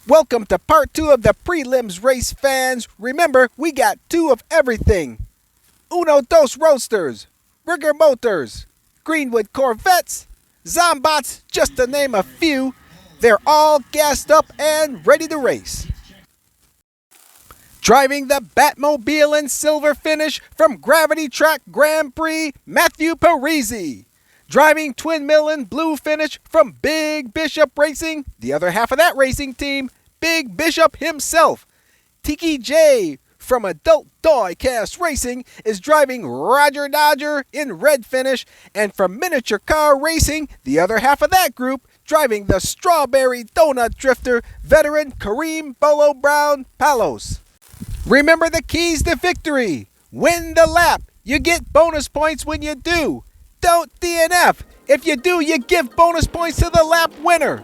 Welcome to part 2 of the prelims race, fans. Remember, we got 2 of everything. Uno Dos Roadsters, Rigger Motors, Greenwood Corvettes, Zombots, just to name a few. They're all gassed up and ready to race. Driving the Batmobile in silver finish from Gravity Track Grand Prix, Matthew Parisi. Driving Twin Mill in blue finish from Big Bishop Racing, the other half of that racing team, Big Bishop himself. Tiki J from Adult Diecast Racing is driving Roger Dodger in red finish, and from Miniature Car Racing, the other half of that group, driving the Strawberry Donut Drifter, veteran Kareem Bolo Brown Palos. Remember the keys to victory. Win the lap. You get bonus points when you do. Don't DNF. If you do, you give bonus points to the lap winner.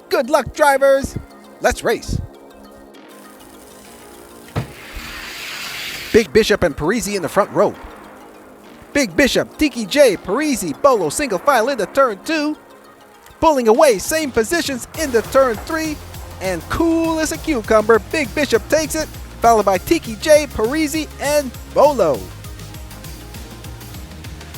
Good luck, drivers. Let's race. Big Bishop and Parisi in the front row. Big Bishop, Tiki J, Parisi, Bolo single file into turn 2. Pulling away, same positions into turn 3. And cool as a cucumber, Big Bishop takes it, followed by Tiki J, Parisi, and Bolo.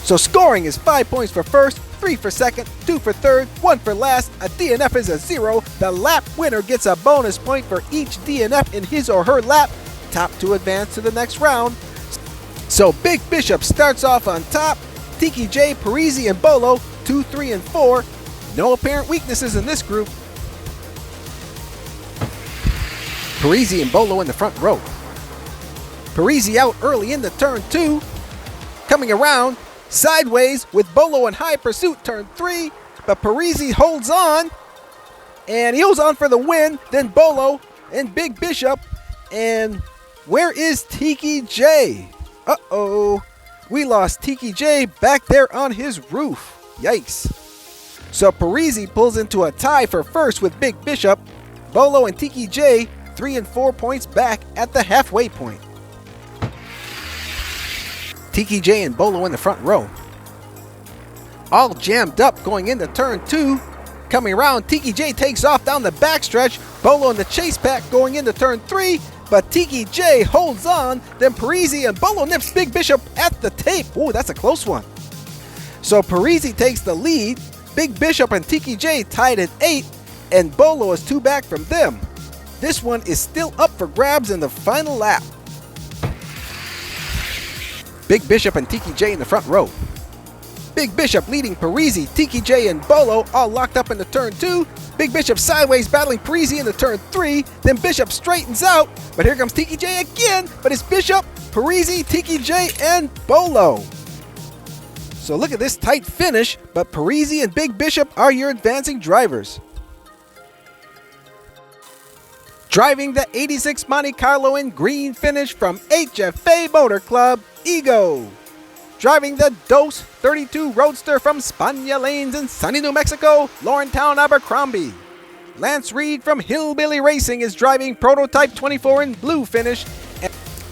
So scoring is 5 points for first, 3 for second, 2 for third, 1 for last. A DNF is a 0. The lap winner gets a bonus point for each DNF in his or her lap. Top 2 advance to the next round. So Big Bishop starts off on top. Tiki J, Parisi, and Bolo, 2, 3, and 4. No apparent weaknesses in this group. Parisi and Bolo in the front row. Parisi out early into turn 2. Coming around sideways with Bolo in high pursuit turn 3, but Parisi holds on, and he holds on for the win. Then Bolo and Big Bishop, and where is Tiki J? Uh-oh, we lost Tiki J back there on his roof. Yikes. So Parisi pulls into a tie for first with Big Bishop. Bolo and Tiki J 3 and 4 points back at the halfway point. Tiki J and Bolo in the front row. All jammed up going into turn 2. Coming around, Tiki J takes off down the backstretch. Bolo in the chase pack going into turn 3. But Tiki J holds on. Then Parisi and Bolo nips Big Bishop at the tape. Ooh, that's a close one. So Parisi takes the lead. Big Bishop and Tiki J tied at 8. And Bolo is 2 back from them. This one is still up for grabs in the final lap. Big Bishop and Tiki J in the front row. Big Bishop leading Parisi, Tiki J, and Bolo all locked up into turn 2. Big Bishop sideways battling Parisi into turn 3. Then Bishop straightens out, but here comes Tiki J again. But it's Bishop, Parisi, Tiki J, and Bolo. So look at this tight finish, but Parisi and Big Bishop are your advancing drivers. Driving the 86 Monte Carlo in green finish from HFA Motor Club, Ego. Driving the Dos 32 Roadster from Spania Lanes in sunny New Mexico, Lawrentown, Abercrombie. Lance Reed from Hillbilly Racing is driving Prototype 24 in blue finish.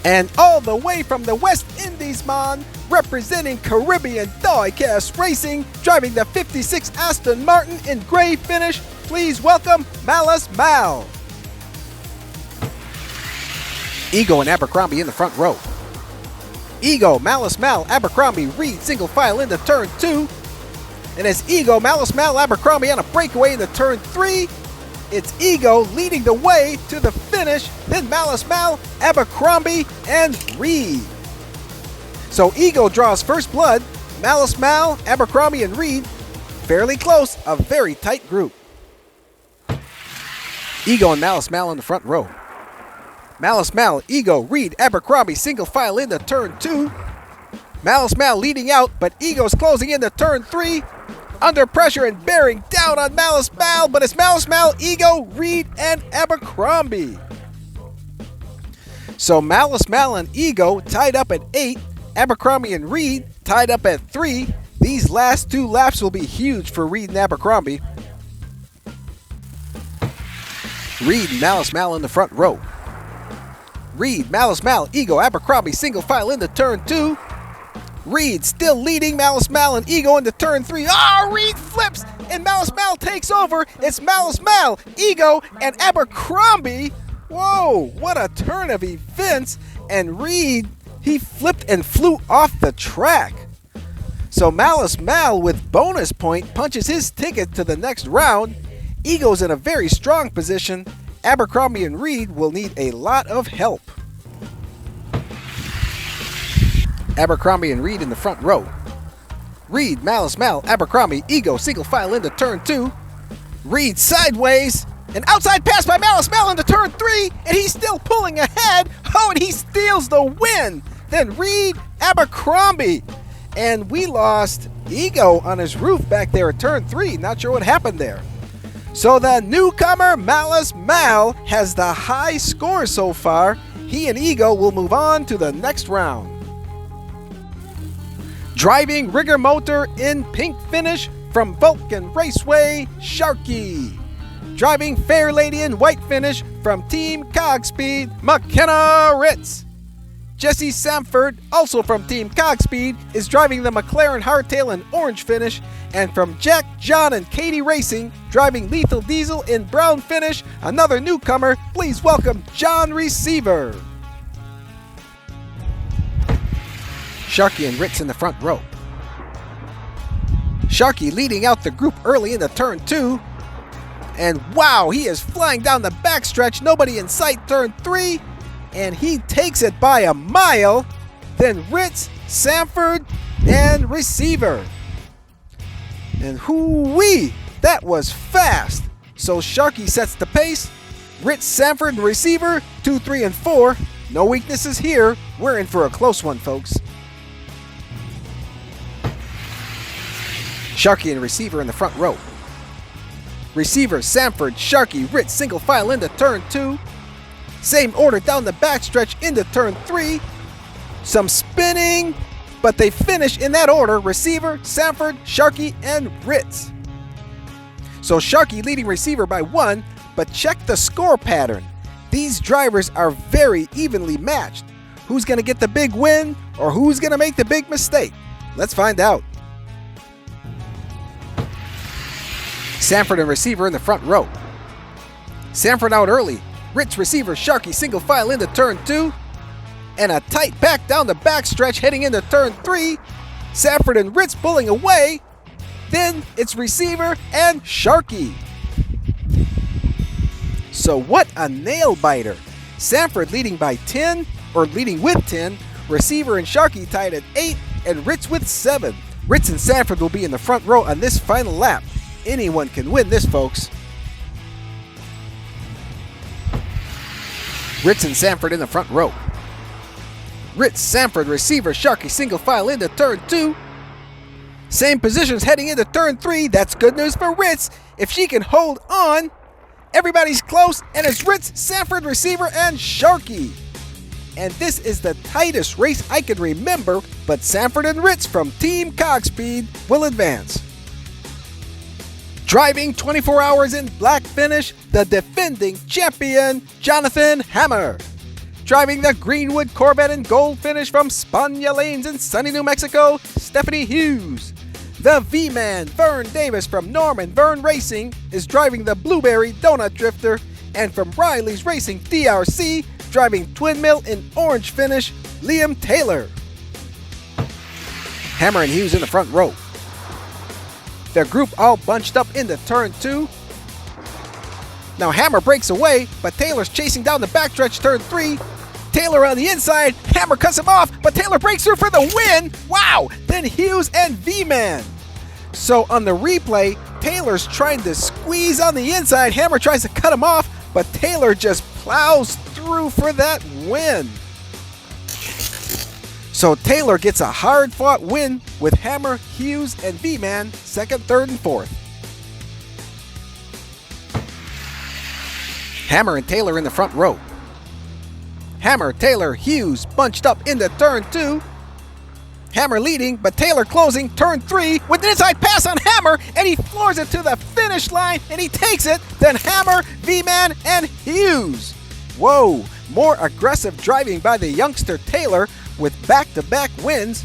And all the way from the West Indies, representing Caribbean Diecast Racing, driving the 56 Aston Martin in gray finish, please welcome Malice Mal. Ego and Abercrombie in the front row. Ego, Malice Mal, Abercrombie, Reed single file into turn 2. And as Ego, Malice Mal, Abercrombie on a breakaway into turn 3. It's Ego leading the way to the finish. Then Malice Mal, Abercrombie, and Reed. So Ego draws first blood. Malice Mal, Abercrombie, and Reed. Fairly close, a very tight group. Ego and Malice Mal in the front row. Malice Mal, Ego, Reed, Abercrombie, single file into turn 2. Malice Mal leading out, but Ego's closing into turn 3. Under pressure and bearing down on Malice Mal, but it's Malice Mal, Ego, Reed, and Abercrombie. So Malice Mal and Ego tied up at 8. Abercrombie and Reed tied up at 3. These last 2 laps will be huge for Reed and Abercrombie. Reed and Malice Mal in the front row. Reed, Malice Mal, Ego, Abercrombie, single file into turn 2. Reed still leading Malice Mal and Ego into turn 3. Oh, Reed flips and Malice Mal takes over. It's Malice Mal, Ego, and Abercrombie. Whoa, what a turn of events. And Reed, he flipped and flew off the track. So Malice Mal, with bonus point, punches his ticket to the next round. Ego's in a very strong position. Abercrombie and Reed will need a lot of help. Abercrombie and Reed in the front row. Reed, Malice Mal, Abercrombie, Ego, single file into turn 2. Reed sideways. An outside pass by Malice Mal into turn 3, and he's still pulling ahead. Oh, and he steals the win. Then Reed, Abercrombie. And we lost Ego on his roof back there at turn 3. Not sure what happened there. So the newcomer, Malice Mal, has the high score so far. He and Ego will move on to the next round. Driving rigger motor in pink finish from Vulcan Raceway, Sharky. Driving fair lady in white finish from Team Cogspeed, McKenna Ritz. Jesse Samford, also from Team Cogspeed, is driving the McLaren Hardtail in orange finish. And from Jack, John, and Katie Racing, driving Lethal Diesel in brown finish, another newcomer, please welcome John Receiver. Sharky and Ritz in the front row. Sharky leading out the group early into turn 2. And wow, he is flying down the backstretch, nobody in sight, turn 3. And he takes it by a mile. Then Ritz, Samford, and Receiver. And hoo-wee, that was fast. So Sharky sets the pace. Ritz, Samford, and Receiver, 2, 3, and 4. No weaknesses here. We're in for a close one, folks. Sharky and Receiver in the front row. Receiver, Samford, Sharky, Ritz, single file into turn 2. Same order down the backstretch into turn 3. Some spinning, but they finish in that order. Receiver, Samford, Sharky, and Ritz. So Sharky leading Receiver by 1, but check the score pattern. These drivers are very evenly matched. Who's going to get the big win, or who's going to make the big mistake? Let's find out. Samford and Receiver in the front row. Samford out early. Ritz, Receiver, Sharky single file into turn 2. And a tight pack down the backstretch heading into turn 3. Samford and Ritz pulling away. Then it's Receiver and Sharky. So what a nail biter. Samford leading by 10, or leading with 10. Receiver and Sharky tied at 8, and Ritz with 7. Ritz and Samford will be in the front row on this final lap. Anyone can win this, folks. Ritz and Samford in the front row. Ritz, Samford, Receiver, Sharky single file into turn 2. Same positions heading into turn 3. That's good news for Ritz. If she can hold on, everybody's close, and it's Ritz, Samford, Receiver, and Sharky. And this is the tightest race I can remember, but Samford and Ritz from Team Cogspeed will advance. Driving 24 hours in black finish, the defending champion, Jonathan Hammer. Driving the Greenwood Corvette in gold finish from Spania Lanes in sunny New Mexico, Stephanie Hughes. The V-Man, Vern Davis from Norman Vern Racing, is driving the Blueberry Donut Drifter. And from Riley's Racing DRC, driving Twin Mill in orange finish, Liam Taylor. Hammer and Hughes in the front row. The group all bunched up into turn 2. Now Hammer breaks away, but Taylor's chasing down the backstretch turn 3. Taylor on the inside, Hammer cuts him off, but Taylor breaks through for the win. Wow! Then Hughes and V-Man. So on the replay, Taylor's trying to squeeze on the inside. Hammer tries to cut him off, but Taylor just plows through for that win. So Taylor gets a hard-fought win with Hammer, Hughes, and V-Man second, third, and fourth. Hammer and Taylor in the front row. Hammer, Taylor, Hughes bunched up into turn 2. Hammer leading, but Taylor closing turn 3 with an inside pass on Hammer, and he floors it to the finish line, and he takes it. Then Hammer, V-Man, and Hughes. Whoa, more aggressive driving by the youngster Taylor with back-to-back wins.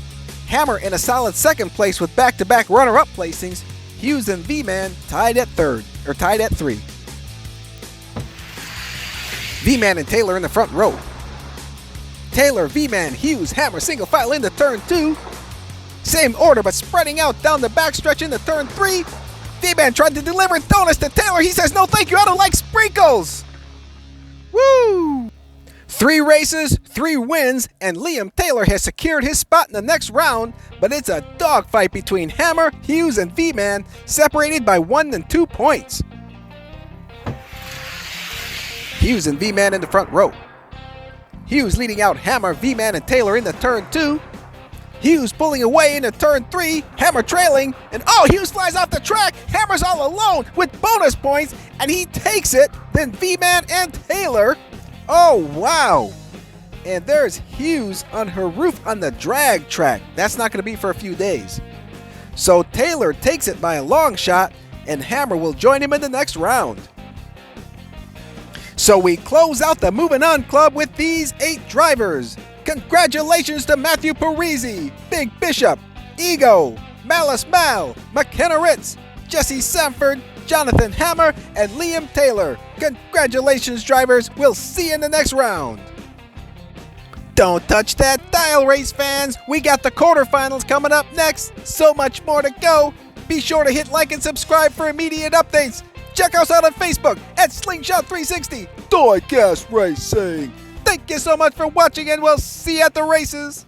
Hammer in a solid second place with back-to-back runner-up placings. Hughes and V-Man tied at 3. V-Man and Taylor in the front row. Taylor, V-Man, Hughes, Hammer single file into turn 2. Same order but spreading out down the backstretch into turn 3. V-Man tried to deliver donuts to Taylor. He says, "No thank you, I don't like sprinkles." Woo! 3 races, 3 wins, and Liam Taylor has secured his spot in the next round, but it's a dogfight between Hammer, Hughes, and V-Man, separated by 1 and 2 points. Hughes and V-Man in the front row. Hughes leading out Hammer, V-Man, and Taylor into turn 2. Hughes pulling away into turn 3, Hammer trailing, and Hughes flies off the track. Hammer's all alone with bonus points, and he takes it. Then V-Man and Taylor. Oh, wow. And there's Hughes on her roof on the drag track. That's not going to be for a few days. So Taylor takes it by a long shot, and Hammer will join him in the next round. So we close out the Moving On Club with these 8 drivers. Congratulations to Matthew Parisi, Big Bishop, Ego, Malice Mal, McKenna Ritz, Jesse Sanford, Jonathan Hammer, and Liam Taylor. Congratulations, drivers. We'll see you in the next round. Don't touch that dial, race fans. We got the quarterfinals coming up next. So much more to go. Be sure to hit like and subscribe for immediate updates. Check us out on Facebook at Slingshot 360 Diecast Racing. Thank you so much for watching, and we'll see you at the races.